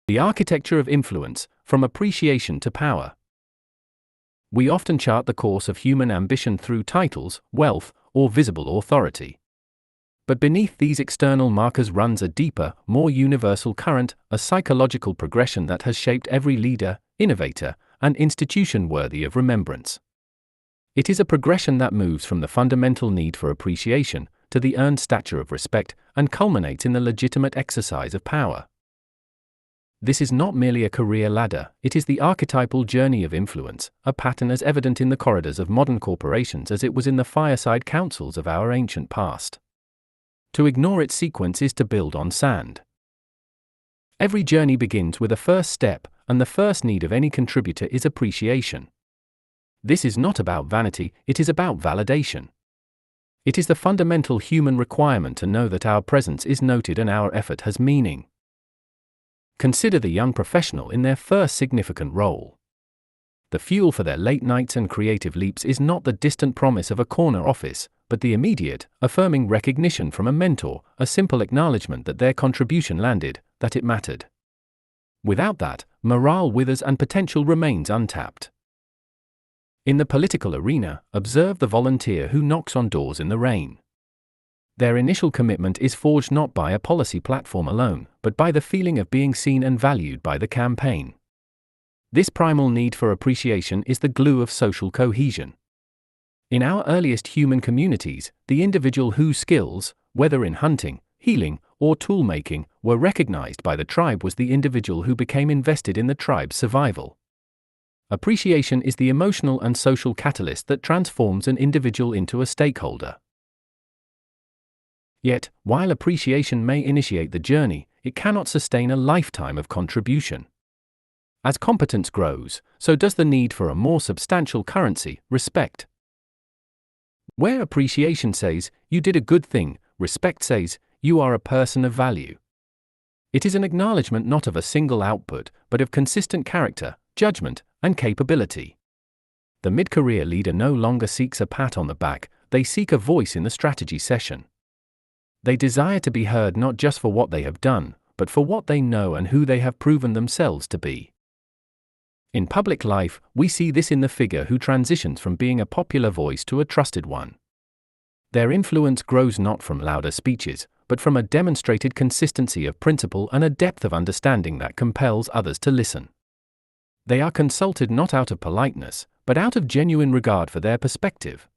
The architecture of influence, from appreciation to power. We often chart the course of human ambition through titles, wealth, or visible authority. But beneath these external markers runs a deeper, more universal current, a psychological progression that has shaped every leader, innovator, and institution worthy of remembrance. It is a progression that moves from the fundamental need for appreciation to the earned stature of respect and culminates in the legitimate exercise of power. This is not merely a career ladder, it is the archetypal journey of influence, a pattern as evident in the corridors of modern corporations as it was in the fireside councils of our ancient past. To ignore its sequence is to build on sand. Every journey begins with a first step, and the first need of any contributor is appreciation. This is not about vanity, it is about validation. It is the fundamental human requirement to know that our presence is noted and our effort has meaning. Consider the young professional in their first significant role. The fuel for their late nights and creative leaps is not the distant promise of a corner office, but the immediate, affirming recognition from a mentor, a simple acknowledgement that their contribution landed, that it mattered. Without that, morale withers and potential remains untapped. In the political arena, observe the volunteer who knocks on doors in the rain. Their initial commitment is forged not by a policy platform alone, but by the feeling of being seen and valued by the campaign. This primal need for appreciation is the glue of social cohesion. In our earliest human communities, the individual whose skills, whether in hunting, healing, or tool-making, were recognized by the tribe was the individual who became invested in the tribe's survival. Appreciation is the emotional and social catalyst that transforms an individual into a stakeholder. Yet, while appreciation may initiate the journey, it cannot sustain a lifetime of contribution. As competence grows, so does the need for a more substantial currency, respect. Where appreciation says, "You did a good thing," respect says, "You are a person of value." It is an acknowledgement not of a single output, but of consistent character, judgment, and capability. The mid-career leader no longer seeks a pat on the back, they seek a voice in the strategy session. They desire to be heard not just for what they have done, but for what they know and who they have proven themselves to be. In public life, we see this in the figure who transitions from being a popular voice to a trusted one. Their influence grows not from louder speeches, but from a demonstrated consistency of principle and a depth of understanding that compels others to listen. They are consulted not out of politeness, but out of genuine regard for their perspective.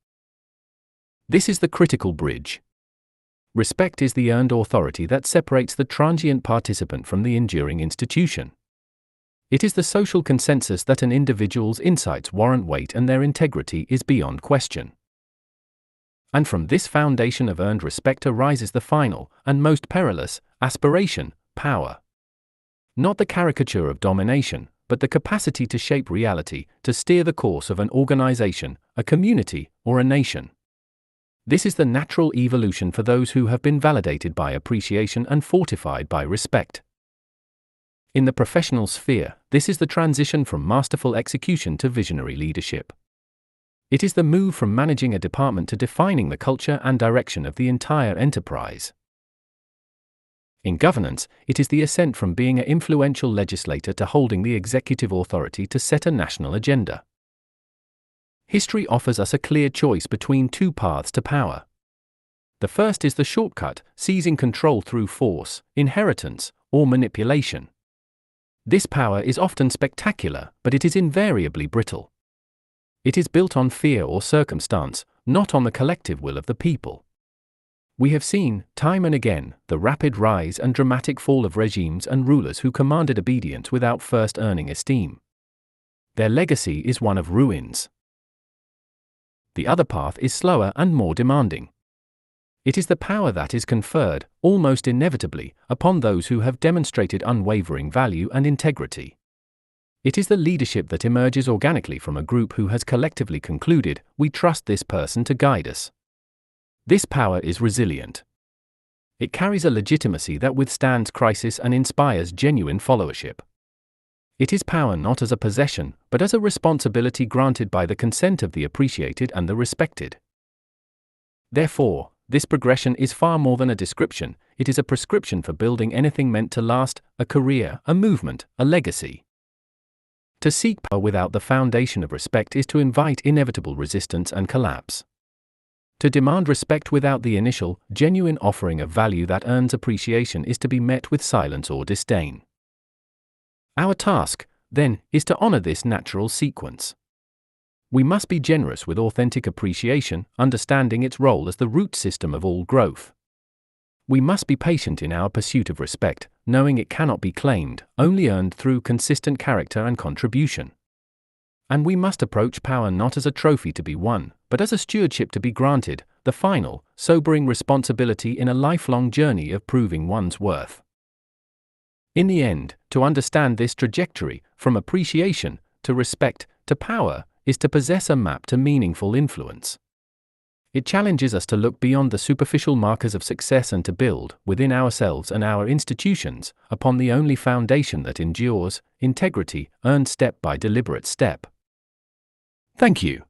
This is the critical bridge. Respect is the earned authority that separates the transient participant from the enduring institution. It is the social consensus that an individual's insights warrant weight and their integrity is beyond question. And from this foundation of earned respect arises the final, and most perilous, aspiration, power. Not the caricature of domination, but the capacity to shape reality, to steer the course of an organization, a community, or a nation. This is the natural evolution for those who have been validated by appreciation and fortified by respect. In the professional sphere, this is the transition from masterful execution to visionary leadership. It is the move from managing a department to defining the culture and direction of the entire enterprise. In governance, it is the ascent from being an influential legislator to holding the executive authority to set a national agenda. History offers us a clear choice between two paths to power. The first is the shortcut, seizing control through force, inheritance, or manipulation. This power is often spectacular, but it is invariably brittle. It is built on fear or circumstance, not on the collective will of the people. We have seen, time and again, the rapid rise and dramatic fall of regimes and rulers who commanded obedience without first earning esteem. Their legacy is one of ruins. The other path is slower and more demanding. It is the power that is conferred, almost inevitably, upon those who have demonstrated unwavering value and integrity. It is the leadership that emerges organically from a group who has collectively concluded, "We trust this person to guide us." This power is resilient. It carries a legitimacy that withstands crisis and inspires genuine followership. It is power not as a possession, but as a responsibility granted by the consent of the appreciated and the respected. Therefore, this progression is far more than a description, it is a prescription for building anything meant to last: a career, a movement, a legacy. To seek power without the foundation of respect is to invite inevitable resistance and collapse. To demand respect without the initial, genuine offering of value that earns appreciation is to be met with silence or disdain. Our task, then, is to honor this natural sequence. We must be generous with authentic appreciation, understanding its role as the root system of all growth. We must be patient in our pursuit of respect, knowing it cannot be claimed, only earned through consistent character and contribution. And we must approach power not as a trophy to be won, but as a stewardship to be granted, the final, sobering responsibility in a lifelong journey of proving one's worth. In the end, to understand this trajectory, from appreciation, to respect, to power, is to possess a map to meaningful influence. It challenges us to look beyond the superficial markers of success and to build, within ourselves and our institutions, upon the only foundation that endures: integrity, earned step by deliberate step. Thank you.